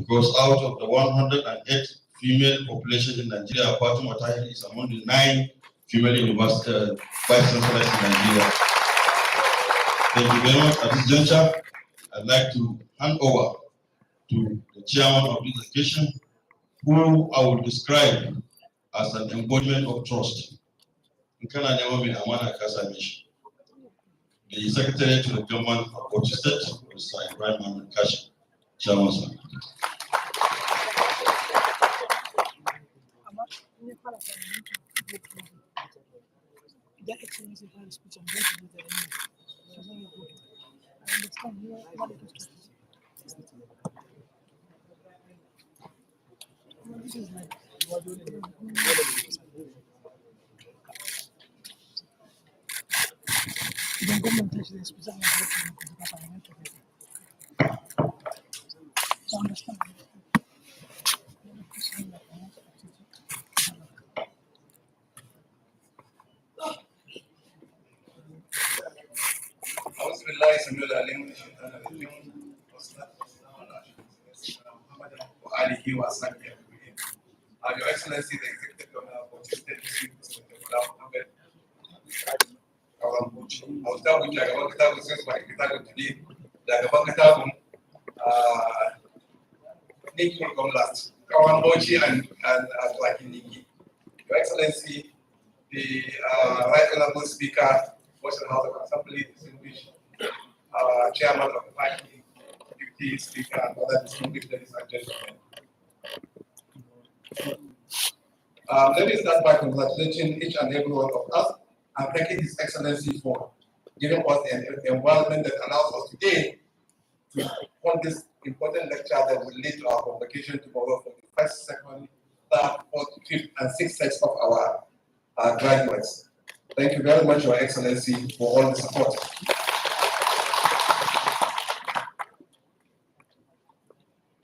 because out of the 108 female population in Nigeria, Fatima Tahir is among the 9 female university vice chancellors in Nigeria. Thank you very much. At this juncture, I'd like to hand over to the chairman of this occasion, who I will describe as an embodiment of trust. The Secretary to the Government of Bauchi State, Mr. Ibrahim Ahmed Kashi, Chairman, sir. Your Excellency, the Executive Governor of Bauchi State, Your Excellency, the Right Honorable Speaker, Western House of Assembly, distinguished Chairman of the Party, Deputy Speaker, and other distinguished ladies and gentlemen. Let me start by congratulating each and every one of us and thanking His Excellency for giving us the environment that allows us today to hold this important lecture that will lead to our convocation tomorrow for the first, second, third, fourth, fifth, and sixth sets of our graduates. Thank you very much, Your Excellency, for all the support.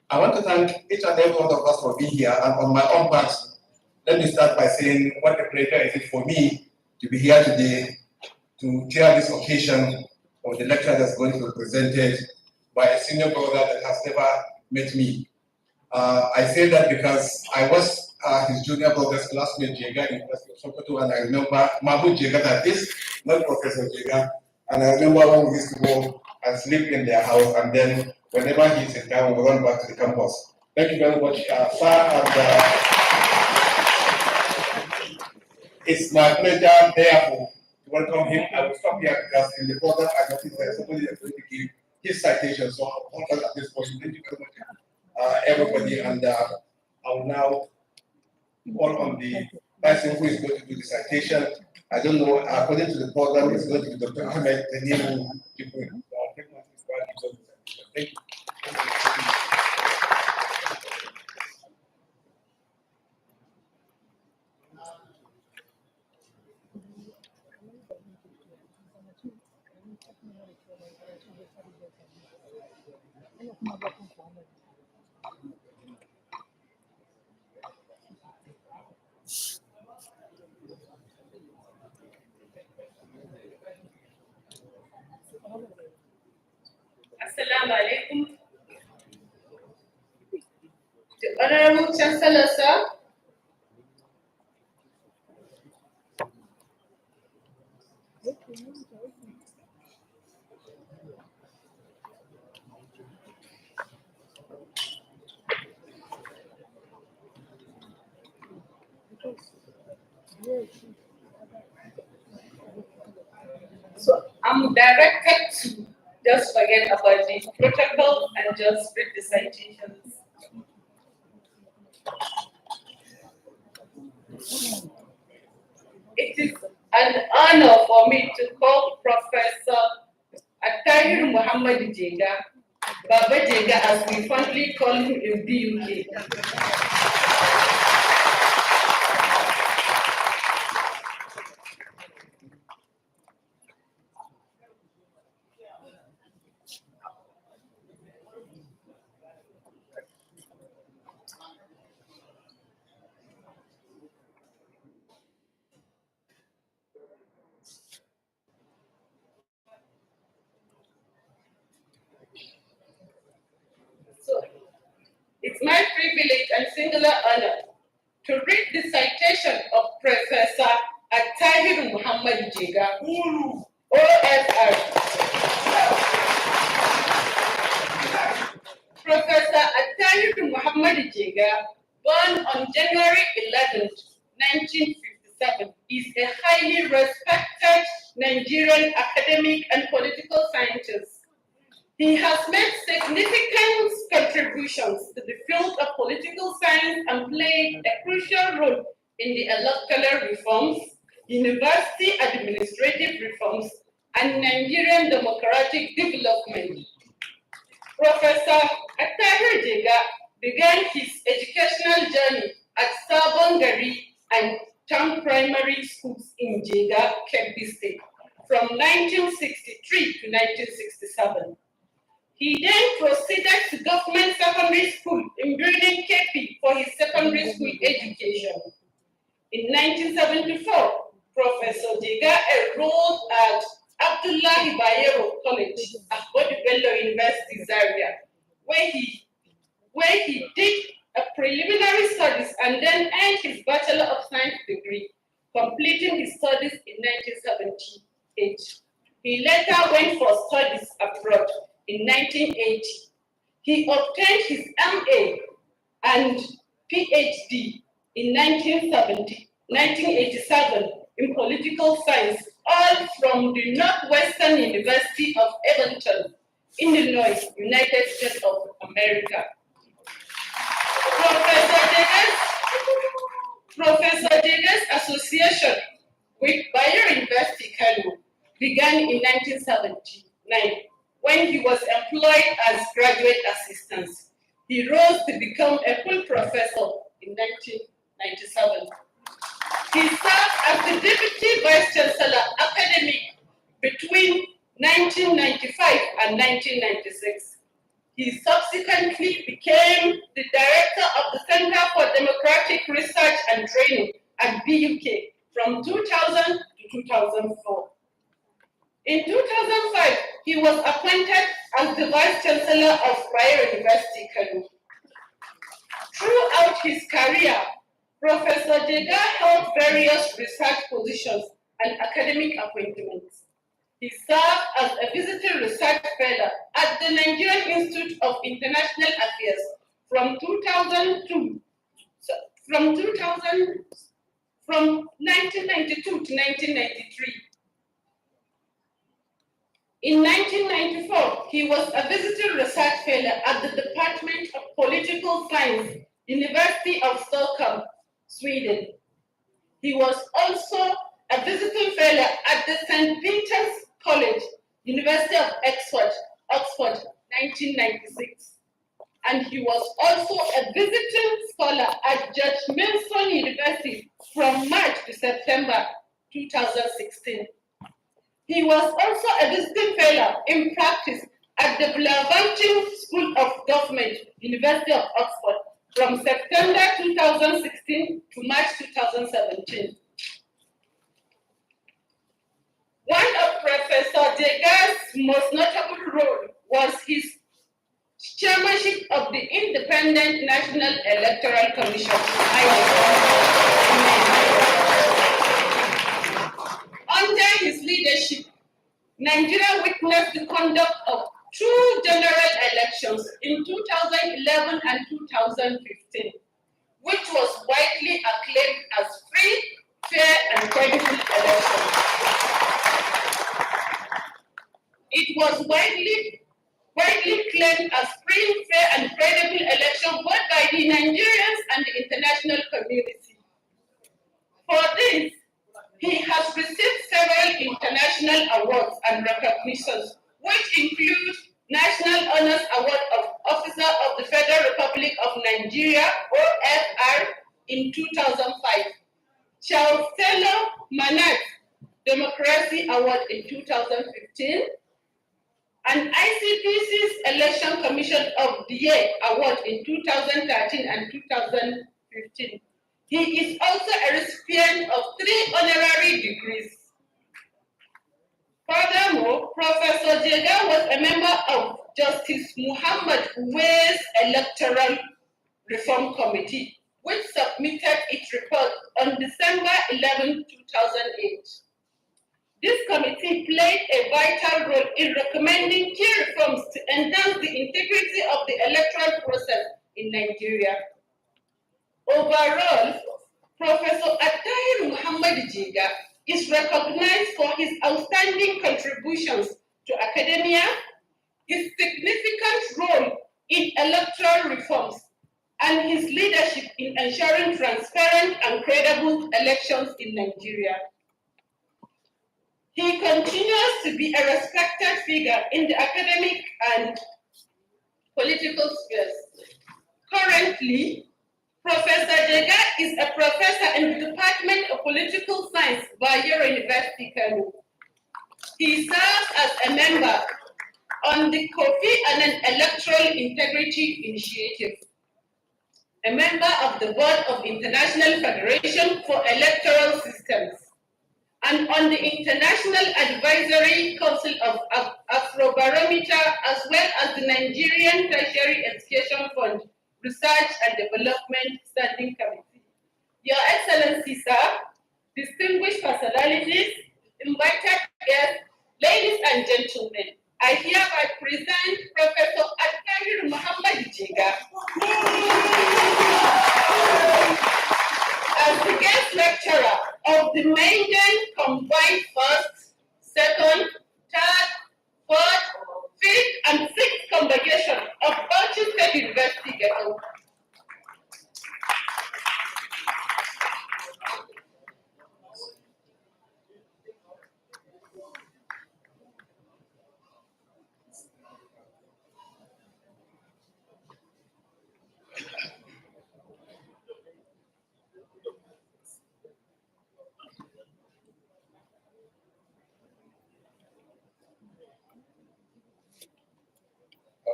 I want to thank each and every one of us for being here, and on my own part, let me start by saying what a pleasure it is for me to be here today to chair this occasion of the lecture that's going to be presented by a senior brother that has never met me. I say that because I was his junior brother's classmate, Jega, in University of Sokoto, and I remember Mahmoud Jega, that is, not Professor Jega, and I remember when we used to go and sleep in their house, and then whenever he's in town, we run back to the campus. Thank you very much, sir, and it's my pleasure, therefore, to welcome him. I will stop here because in the program I noticed that somebody is going to give his citation, so I'll hold at this point. Thank you very much, everybody, and I will now call on the person who is going to do the citation. I don't know, according to the program, it's going to be Dr. Ahmed, the new people. Thank you. Assalamu alaikum. The Honorable Chancellor, sir. So I'm directed to just forget about the protocol and just read the citations. It is an honor for me to call Professor Atahir Muhammad Jega, Baba Jega as we fondly call him in the UK. So it's my privilege and singular honor to read the citation of Professor Attahir Muhammad Jega, OFR. Professor Attahir Muhammad Jega, born on January 11, 1957, is a highly respected Nigerian academic and political scientist. He has made significant contributions to the field of political science and played a crucial role in the electoral reforms, university administrative reforms, and Nigerian democratic development. Professor Attahir Jega began his educational journey at Sabongari and Town Primary Schools in Jega, Kebbi State, from 1963 to 1967. He then proceeded to Government Secondary School in Birnin Kebbi for his secondary school education. In 1974, Professor Jega enrolled at Abdullahi Bayero College at Bello University, Zaria, where he did a preliminary studies and then earned his Bachelor of Science degree, completing his studies in 1978. He later went for studies abroad in 1980. He obtained his MA and PhD in 1987 in political science, all from the Northwestern University of Evanston, Illinois, United States of America. Professor Jega's association with Bayer University, Kano, began in 1979 when he was employed as graduate assistant. He rose to become a full professor in 1997. He served as the Deputy Vice Chancellor Academic between 1995 and 1996. He subsequently became the Director of the Center for Democratic Research and Training at BUK from 2000 to 2004. In 2005, he was appointed as the Vice Chancellor of Bayer University, Kano. Throughout his career, Professor Jega held various research positions and academic appointments. He served as a visiting research fellow at the Nigerian Institute of International Affairs from 1992 to 1993. In 1994, he was a visiting research fellow at the Department of Political Science, University of Stockholm, Sweden. He was also a visiting fellow at the St. Vincent's College, University of Oxford, 1996. And he was also a visiting scholar at George Mason University from March to September 2016. He was also a visiting fellow in practice at the Blavatnik School of Government, University of Oxford, from September 2016 to March 2017. One of Professor Jega's most notable roles was his chairmanship of the Independent National Electoral Commission. Under his leadership, Nigeria witnessed the conduct of 2 general elections in 2011 and 2015, which was widely acclaimed as free, fair, and credible elections. It was widely claimed as free, fair, and credible election both by the Nigerians and the international community. For this, he has received several international awards and recognitions, which include National Honors Award of Officer of the Federal Republic of Nigeria, OFR, in 2005, Charles Taylor Manat Democracy Award in 2015, and ICPC's Election Commission of the Year Award in 2013 and 2015. He is also a recipient of 3 honorary degrees. Furthermore, Professor Jega was a member of Justice Muhammad Uwais Electoral Reform Committee, which submitted its report on December 11, 2008. This committee played a vital role in recommending key reforms to enhance the integrity of the electoral process in Nigeria. Overall, Professor Attahir Muhammad Jiga is recognized for his outstanding contributions to academia, his significant role in electoral reforms, and his leadership in ensuring transparent and credible elections in Nigeria. He continues to be a respected figure in the academic and political spheres. Currently, Professor Jega is a professor in the Department of Political Science, Bayero University, Kano. He serves as a member on the Kofi Annan Electoral Integrity Initiative, a member of the Board of International Federation for Electoral Systems, and on the International Advisory Council of Afrobarometer, as well as the Nigerian Tertiary Education Fund Research and Development Standing Committee. Your Excellency, sir, distinguished personalities, invited guests, ladies and gentlemen, I hereby present Professor Attahir Muhammad Jiga as the guest lecturer of the Maiden Combined First, Second, Third, Fourth, Fifth, and Sixth Convocation of Basug State University, Ghetto.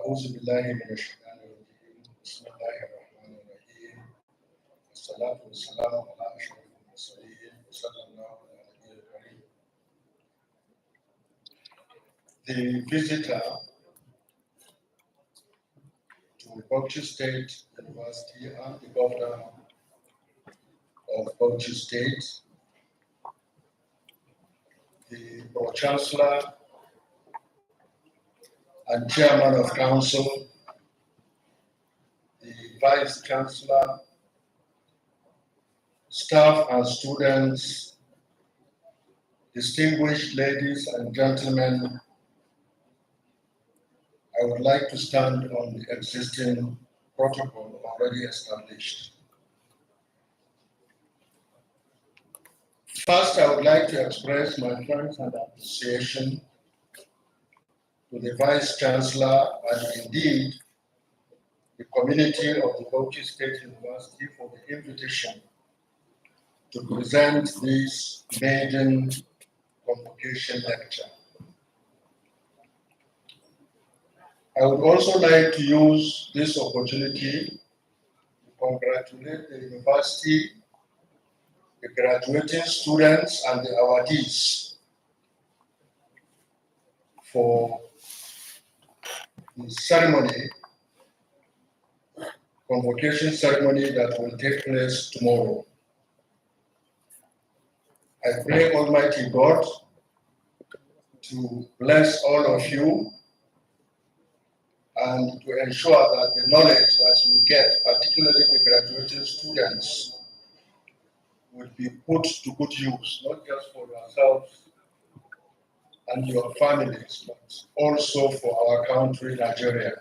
أعوذ بالله من الشيطان الرجيم بسم الله الرحمن الرحيم والصلاة والسلام على أشرف المرسلين وصلى الله على النبي الكريم. The visitor to Bauchi State University and the governor of Bauchi State, the Pro-Chancellor and Chairman of Council, the Vice Chancellor, staff and students, distinguished ladies and gentlemen, I would like to stand on the existing protocol already established. First, I would like to express my thanks and appreciation to the Vice Chancellor and indeed the community of the Bauchi State University for the invitation to present this maiden convocation lecture. I would also like to use this opportunity to congratulate the university, the graduating students, and the awardees for the ceremony, convocation ceremony that will take place tomorrow. I pray Almighty God to bless all of you and to ensure that the knowledge that you get, particularly the graduating students, will be put to good use, not just for yourselves and your families, but also for our country, Nigeria.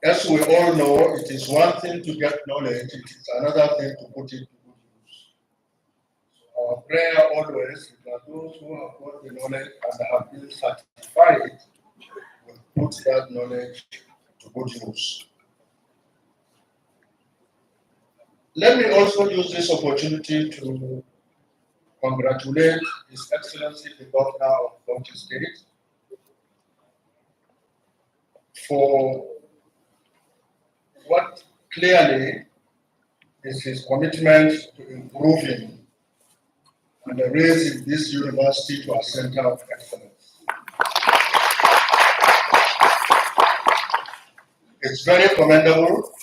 As we all know, it is one thing to get knowledge, it is another thing to put it to good use. So our prayer always is that those who have got the knowledge and have been certified will put that knowledge to good use. Let me also use this opportunity to congratulate His Excellency the Governor of Bauchi State for what clearly is his commitment to improving and raising this university to a center of excellence. It's very commendable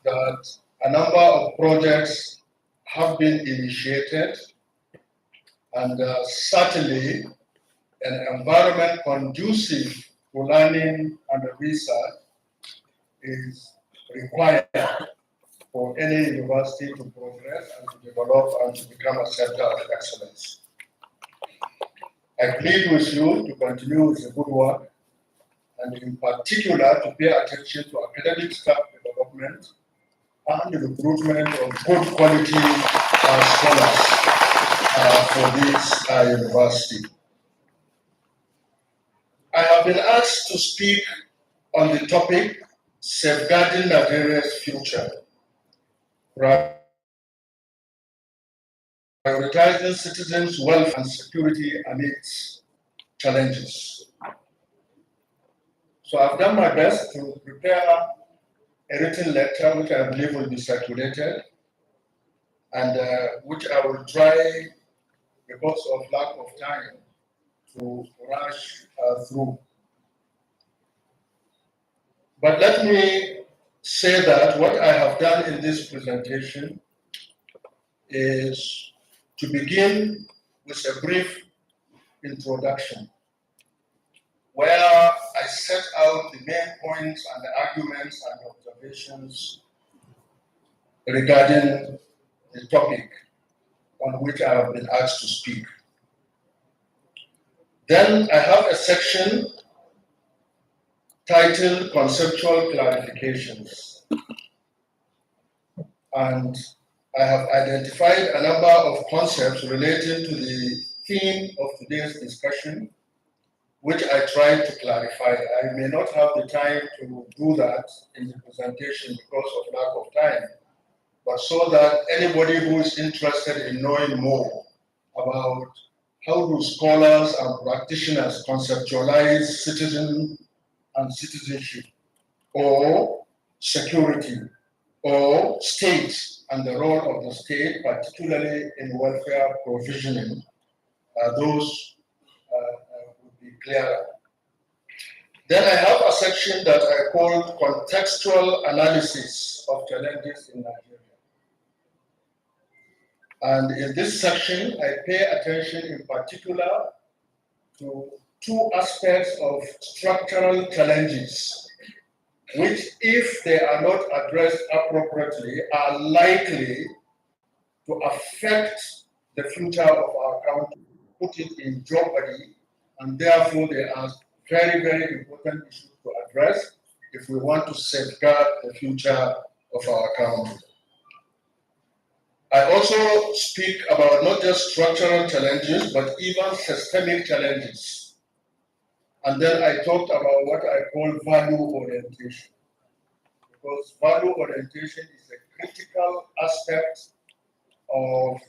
that a number of projects have been initiated, and certainly an environment conducive to learning and research is required for any university to progress and to develop and to become a center of excellence. I plead with you to continue with the good work, and in particular to pay attention to academic staff development and the recruitment of good quality scholars for this university. I have been asked to speak on the topic safeguarding Nigeria's future, prioritizing citizens' welfare and security amidst challenges. So I've done my best to prepare a written letter which I believe will be circulated, and which I will try, because of lack of time, to rush through. But let me say that what I have done in this presentation is to begin with a brief introduction, where I set out the main points and the arguments and observations regarding the topic on which I have been asked to speak. Then I have a section titled Conceptual Clarifications. And I have identified a number of concepts relating to the theme of today's discussion, which I tried to clarify. I may not have the time to do that in the presentation because of lack of time, but so that anybody who is interested in knowing more about how do scholars and practitioners conceptualize citizen and citizenship, or security, or state and the role of the state, particularly in welfare provisioning, those would be clearer. Then I have a section that I call contextual analysis of challenges in Nigeria. And in this section, I pay attention in particular to two aspects of structural challenges, which, if they are not addressed appropriately, are likely to affect the future of our country, put it in jeopardy, and therefore they are very, very important issues to address if we want to safeguard the future of our country. I also speak about not just structural challenges, but even systemic challenges. And then I talked about what I call value orientation, because value orientation is a critical aspect of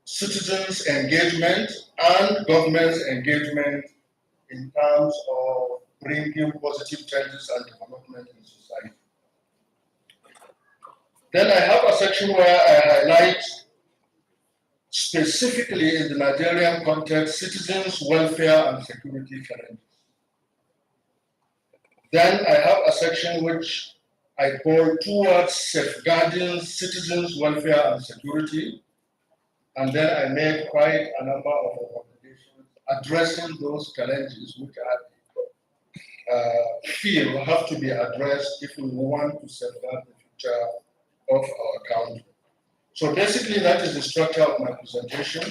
citizens' engagement and government's engagement in terms of bringing positive changes and development in society. Then I have a section where I highlight specifically in the Nigerian context citizens' welfare and security challenges. Then I have a section which I call towards safeguarding citizens' welfare and security. And then I made quite a number of recommendations addressing those challenges which I feel have to be addressed if we want to safeguard the future of our country. So basically that is the structure of my presentation.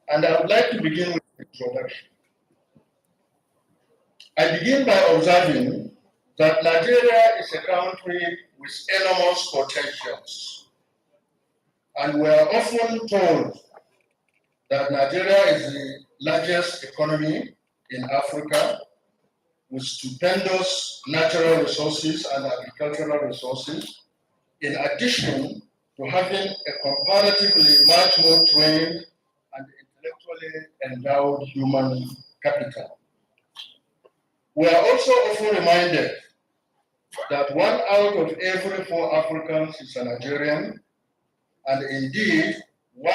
And I would like to begin with the introduction. I begin by observing that Nigeria is a country with enormous potentials. And we are often told that Nigeria is the largest economy in Africa, with stupendous natural resources and agricultural resources, in addition to having a comparatively much more trained and intellectually endowed human capital. We are also often reminded that 1 out of every 4 Africans is a Nigerian, and indeed 1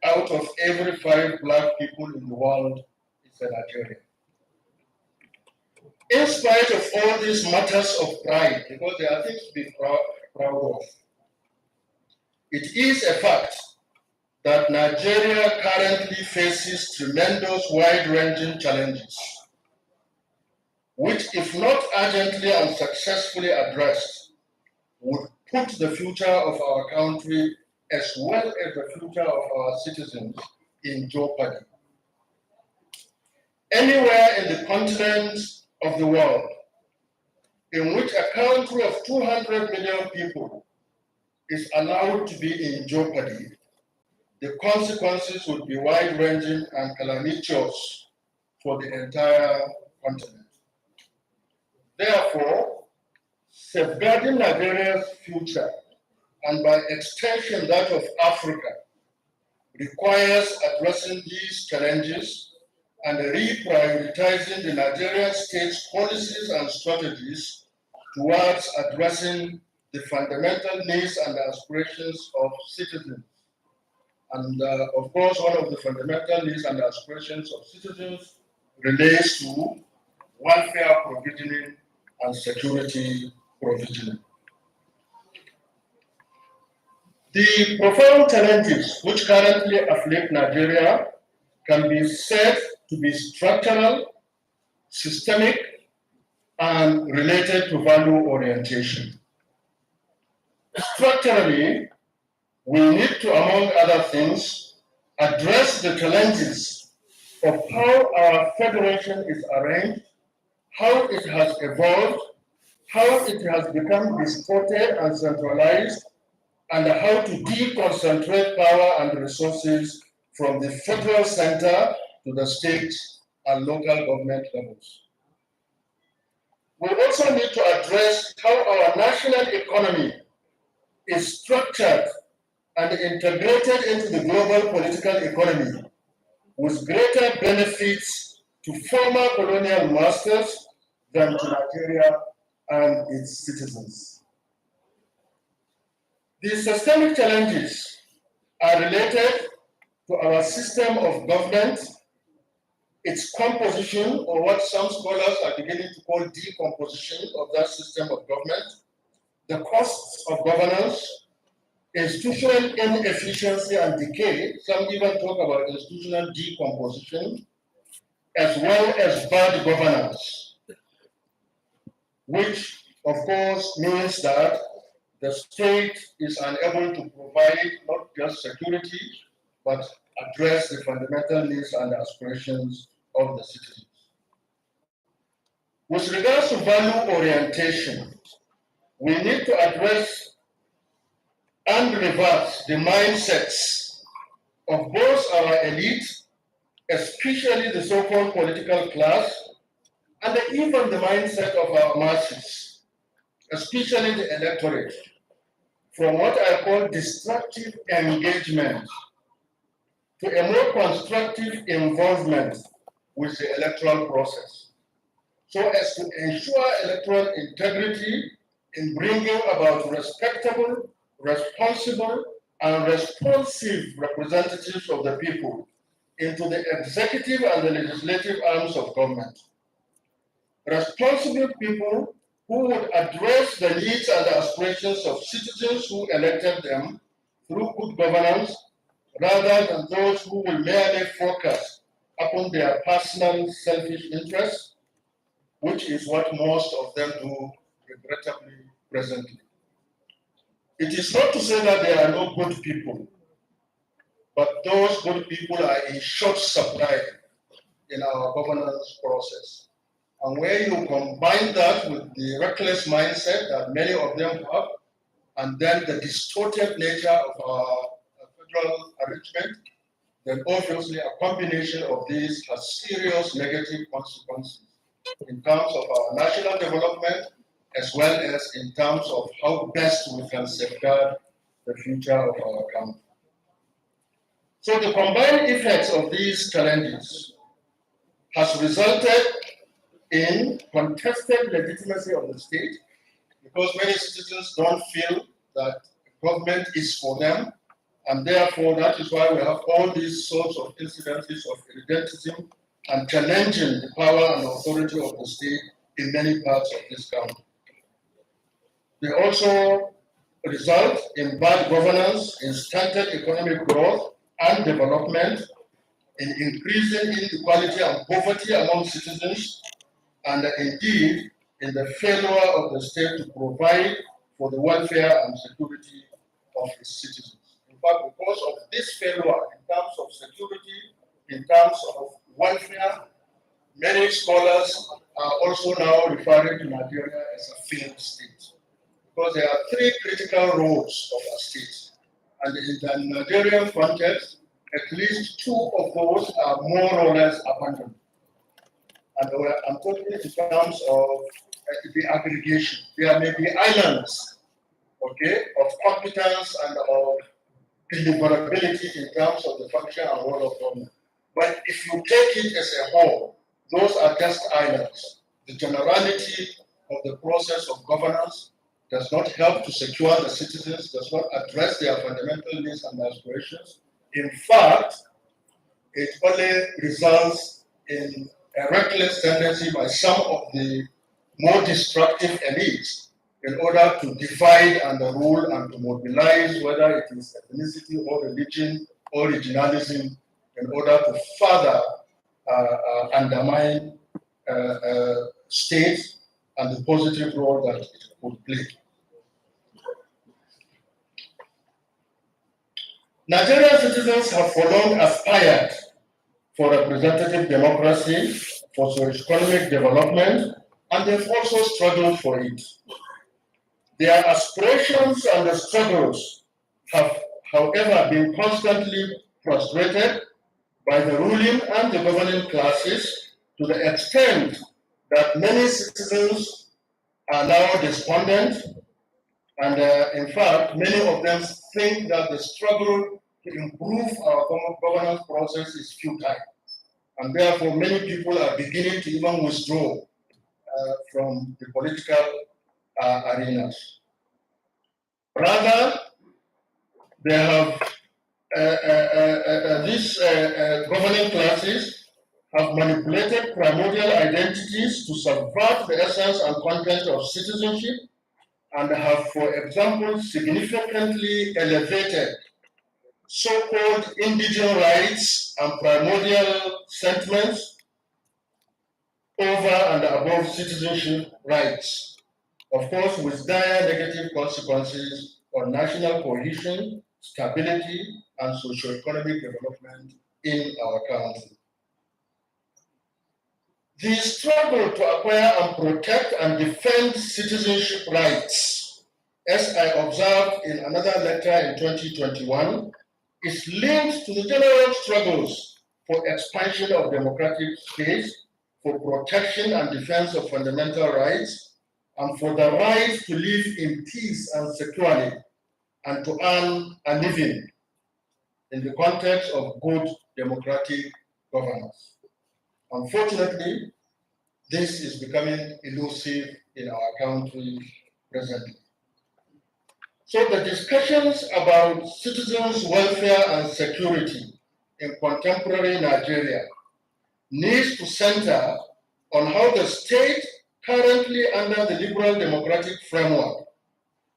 out of every 5 Black people in the world is a Nigerian. In spite of all these matters of pride, because there are things to be proud of, it is a fact that Nigeria currently faces tremendous wide-ranging challenges, which, if not urgently and successfully addressed, would put the future of our country as well as the future of our citizens in jeopardy. Anywhere in the continent of the world in which a country of 200 million people is allowed to be in jeopardy, the consequences would be wide-ranging and calamitous for the entire continent. Therefore, safeguarding Nigeria's future, and by extension that of Africa, requires addressing these challenges and reprioritizing the Nigerian state's policies and strategies towards addressing the fundamental needs and aspirations of citizens. And of course, one of the fundamental needs and aspirations of citizens relates to welfare provisioning and security provisioning. The profound challenges which currently afflict Nigeria can be said to be structural, systemic, and related to value orientation. Structurally, we need to, among other things, address the challenges of how our federation is arranged, how it has evolved, how it has become distorted and centralized, and how to deconcentrate power and resources from the federal center to the state and local government levels. We also need to address how our national economy is structured and integrated into the global political economy with greater benefits to former colonial masters than to Nigeria and its citizens. These systemic challenges are related to our system of government, its composition, or what some scholars are beginning to call decomposition of that system of government, the costs of governance, institutional inefficiency and decay, some even talk about institutional decomposition, as well as bad governance, which of course means that the state is unable to provide not just security, but address the fundamental needs and aspirations of the citizens. With regards to value orientation, we need to address and reverse the mindsets of both our elite, especially the so-called political class, and even the mindset of our masses, especially the electorate, from what I call destructive engagement to a more constructive involvement with the electoral process, so as to ensure electoral integrity in bringing about respectable, responsible, and responsive representatives of the people into the executive and the legislative arms of government. Responsible people who would address the needs and aspirations of citizens who elected them through good governance, rather than those who will merely focus upon their personal selfish interests, which is what most of them do, regrettably, presently. It is not to say that there are no good people, but those good people are in short supply in our governance process. And where you combine that with the reckless mindset that many of them have, and then the distorted nature of our federal arrangement, then obviously a combination of these has serious negative consequences in terms of our national development, as well as in terms of how best we can safeguard the future of our country. So the combined effects of these challenges has resulted in contested legitimacy of the state, because many citizens don't feel that government is for them, and therefore that is why we have all these sorts of incidences of irredentism and challenging the power and authority of the state in many parts of this country. They also result in bad governance, in stunted economic growth and development, in increasing inequality and poverty among citizens, and indeed in the failure of the state to provide for the welfare and security of its citizens. In fact, because of this failure in terms of security, in terms of welfare, many scholars are also now referring to Nigeria as a failed state. Because there are three critical roles of a state. And in the Nigerian context, at least two of those are more or less abandoned. And I'm talking in terms of the aggregation. There may be islands, okay, of competence and of deliverability in terms of the function and role of government. But if you take it as a whole, those are just islands. The generality of the process of governance does not help to secure the citizens, does not address their fundamental needs and aspirations. In fact, it only results in a reckless tendency by some of the more destructive elites in order to divide and rule and to mobilize, whether it is ethnicity or religion or regionalism, in order to further undermine states and the positive role that it could play. Nigerian citizens have for long aspired for representative democracy, for socio-economic development, and they've also struggled for it. Their aspirations and the struggles have, however, been constantly frustrated by the ruling and the governing classes to the extent that many citizens are now despondent, and in fact, many of them think that the struggle to improve our governance process is futile. And therefore, many people are beginning to even withdraw from the political arenas. Rather, they have these governing classes have manipulated primordial identities to subvert the essence and content of citizenship, and have, for example, significantly elevated so-called indigenous rights and primordial sentiments over and above citizenship rights, of course, with dire negative consequences on national cohesion, stability, and socio-economic development in our country. The struggle to acquire and protect and defend citizenship rights, as I observed in another lecture in 2021, is linked to the general struggles for expansion of democratic space, for protection and defense of fundamental rights, and for the right to live in peace and security, and to earn a living in the context of good democratic governance. Unfortunately, this is becoming elusive in our country presently. So the discussions about citizens' welfare and security in contemporary Nigeria needs to center on how the state, currently under the liberal democratic framework,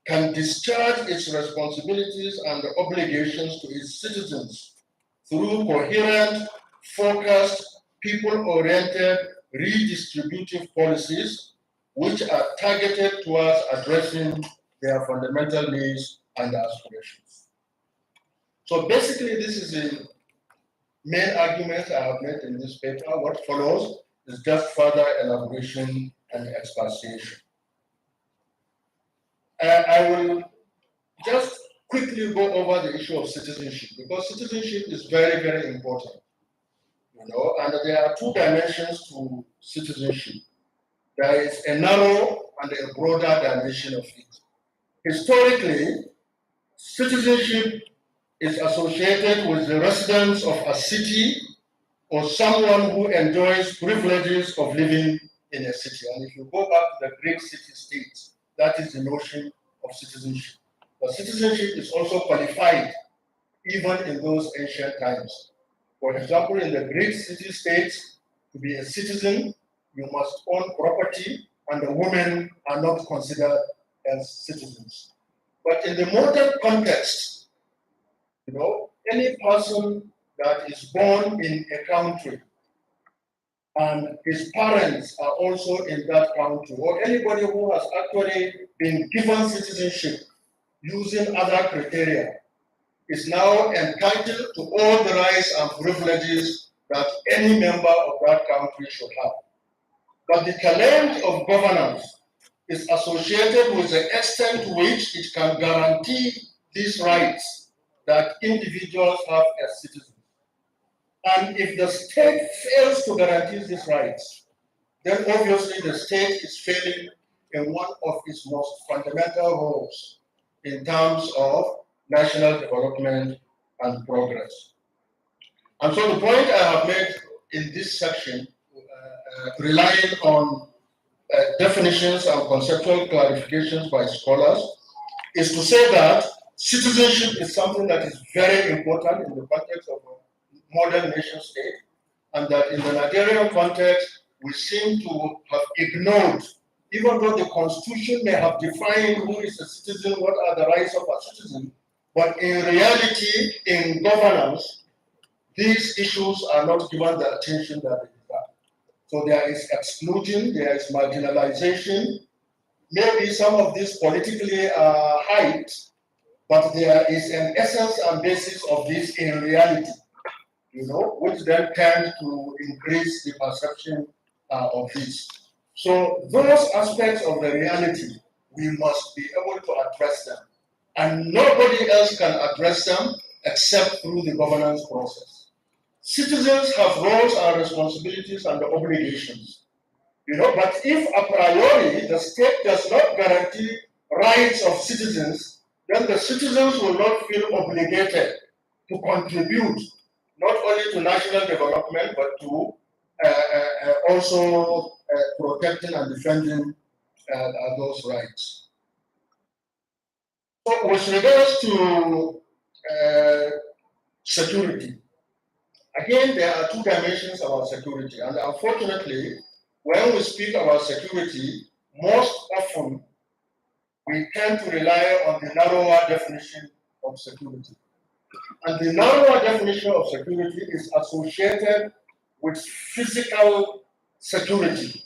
can discharge its responsibilities and obligations to its citizens through coherent, focused, people-oriented, redistributive policies which are targeted towards addressing their fundamental needs and aspirations. So basically, this is the main argument I have made in this paper. What follows is just further elaboration and expatiation. I will just quickly go over the issue of citizenship, because citizenship is very, very important. And there are two dimensions to citizenship. There is a narrow and a broader dimension of it. Historically, citizenship is associated with the residents of a city or someone who enjoys privileges of living in a city. And if you go back to the Greek city-states, that is the notion of citizenship. But citizenship is also qualified even in those ancient times. For example, in the Greek city-states, to be a citizen, you must own property, and the women are not considered as citizens. But in the modern context, any person that is born in a country and his parents are also in that country, or anybody who has actually been given citizenship using other criteria, is now entitled to all the rights and privileges that any member of that country should have. But the challenge of governance is associated with the extent to which it can guarantee these rights that individuals have as citizens. And if the state fails to guarantee these rights, then obviously the state is failing in one of its most fundamental roles in terms of national development and progress. And so the point I have made in this section, relying on definitions and conceptual clarifications by scholars, is to say that citizenship is something that is very important in the context of a modern nation state, and that in the Nigerian context, we seem to have ignored, even though the Constitution may have defined who is a citizen, what are the rights of a citizen, but in reality, in governance, these issues are not given the attention that they deserve. So there is exclusion, there is marginalization. Maybe some of these politically hyped, but there is an essence and basis of this in reality, which then tend to increase the perception of this. So those aspects of the reality, we must be able to address them. And nobody else can address them except through the governance process. Citizens have roles and responsibilities and obligations, but if a priori the state does not guarantee rights of citizens, then the citizens will not feel obligated to contribute not only to national development, but to also protecting and defending those rights. So with regards to security, again, there are two dimensions about security. And unfortunately, when we speak about security, most often we tend to rely on the narrower definition of security. And the narrower definition of security is associated with physical security,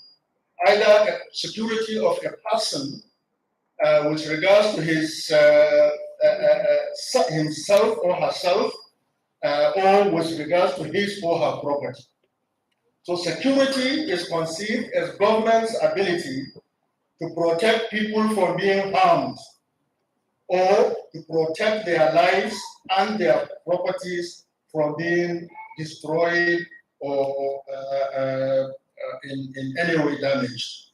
either security of a person with regards to his himself or herself, or with regards to his or her property. So security is conceived as government's ability to protect people from being harmed, or to protect their lives and their properties from being destroyed or in any way damaged.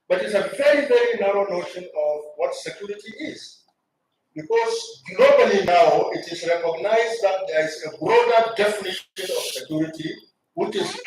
But it's a very, very narrow notion of what security is. Because globally now, it is recognized that there is a broader definition of security, which is